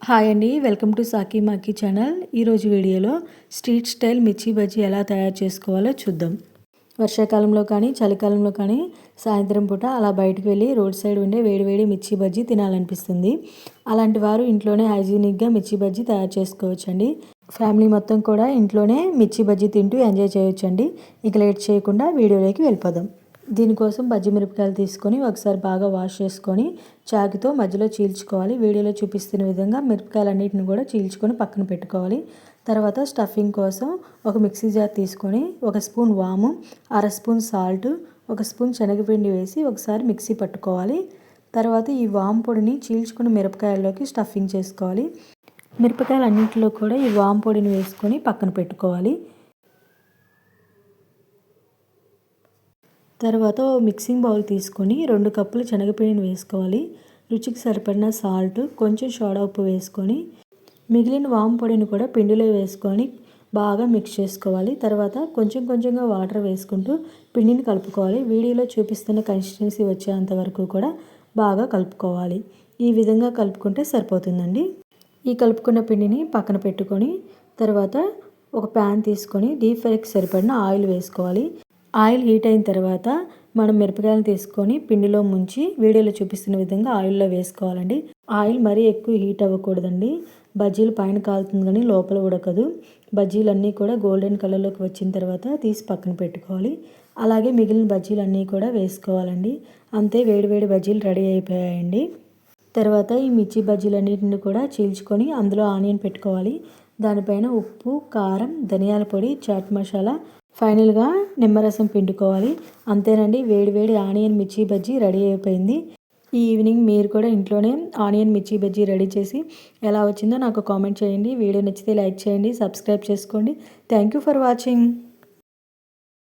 Hi అండి, welcome to సాకి మాకి ఛానల్. ఈరోజు వీడియోలో స్ట్రీట్ స్టైల్ మిర్చి బజ్జీ ఎలా తయారు చేసుకోవాలో చూద్దాం. వర్షాకాలంలో కానీ చలికాలంలో కానీ సాయంత్రం పూట అలా బయటకు వెళ్ళి రోడ్ సైడ్ ఉండే వేడివేడి మిర్చి బజ్జీ తినాలనిపిస్తుంది. అలాంటి వారు ఇంట్లోనే హైజీనిక్గా మిర్చి బజ్జీ తయారు చేసుకోవచ్చండి. ఫ్యామిలీ మొత్తం కూడా ఇంట్లోనే మిర్చి బజ్జీ తింటూ ఎంజాయ్ చేయొచ్చండి. ఇక లేట్ చేయకుండా వీడియోలోకి వెళ్ళిపోదాం. దీనికోసం బజ్జి మిరపకాయలు తీసుకొని ఒకసారి బాగా వాష్ చేసుకొని చాకుతో మధ్యలో చీల్చుకోవాలి. వీడియోలో చూపిస్తున్న విధంగా మిరపకాయలన్నిటిని కూడా చీల్చుకొని పక్కన పెట్టుకోవాలి. తర్వాత స్టఫింగ్ కోసం ఒక మిక్సీ జార్ తీసుకొని 1 స్పూన్ వాము, 1/2 స్పూన్ సాల్ట్, 1 స్పూన్ శనగపిండి వేసి ఒకసారి మిక్సీ పట్టుకోవాలి. తర్వాత ఈ వాము పొడిని చీల్చుకున్న మిరపకాయల్లోకి స్టఫింగ్ చేసుకోవాలి. మిరపకాయలన్నింటిలో కూడా ఈ వాము పొడిని వేసుకొని పక్కన పెట్టుకోవాలి. తర్వాత మిక్సింగ్ బౌల్ తీసుకొని 2 కప్పులు శనగపిండిని వేసుకోవాలి. రుచికి సరిపడిన సాల్ట్, కొంచెం సోడా ఉప్పు వేసుకొని మిగిలిన వాము పొడిని కూడా పిండిలో వేసుకొని బాగా మిక్స్ చేసుకోవాలి. తర్వాత కొంచెం కొంచెంగా వాటర్ వేసుకుంటూ పిండిని కలుపుకోవాలి. వీడియోలో చూపిస్తున్న కన్సిస్టెన్సీ వచ్చేంత వరకు కూడా బాగా కలుపుకోవాలి. ఈ విధంగా కలుపుకుంటే సరిపోతుందండి. ఈ కలుపుకున్న పిండిని పక్కన పెట్టుకొని తర్వాత ఒక ప్యాన్ తీసుకొని డీప్ ఫ్రైకి సరిపడిన ఆయిల్ వేసుకోవాలి. ఆయిల్ హీట్ అయిన తర్వాత మనం మిరపకాయలను తీసుకొని పిండిలో ముంచి వీడియోలో చూపిస్తున్న విధంగా ఆయిల్లో వేసుకోవాలండి. ఆయిల్ మరీ ఎక్కువ హీట్ అవ్వకూడదండి. బజ్జీలు పైన కాలుతుంది కానీ లోపల ఉడకదు. బజ్జీలన్నీ కూడా గోల్డెన్ కలర్లోకి వచ్చిన తర్వాత తీసి పక్కన పెట్టుకోవాలి. అలాగే మిగిలిన బజ్జీలన్నీ కూడా వేసుకోవాలండి. అంతే, వేడివేడి బజ్జీలు రెడీ అయిపోయాయండి. తర్వాత ఈ మిర్చి బజ్జీలన్నింటిని కూడా చీల్చుకొని అందులో ఆనియన్ పెట్టుకోవాలి. దానిపైన ఉప్పు, కారం, ధనియాల పొడి, చాట్ మసాలా, ఫైనల్గా నిమ్మరసం పిండుకోవాలి. అంతేనండి, వేడివేడి ఆనియన్ మిర్చి బజ్జీ రెడీ అయిపోయింది. ఈ ఈవినింగ్ మీరు కూడా ఇంట్లోనే ఆనియన్ మిర్చి బజ్జీ రెడీ చేసి ఎలా వచ్చిందో నాకు కామెంట్ చేయండి. వీడియో నచ్చితే లైక్ చేయండి, సబ్స్క్రైబ్ చేసుకోండి. Thank you for watching.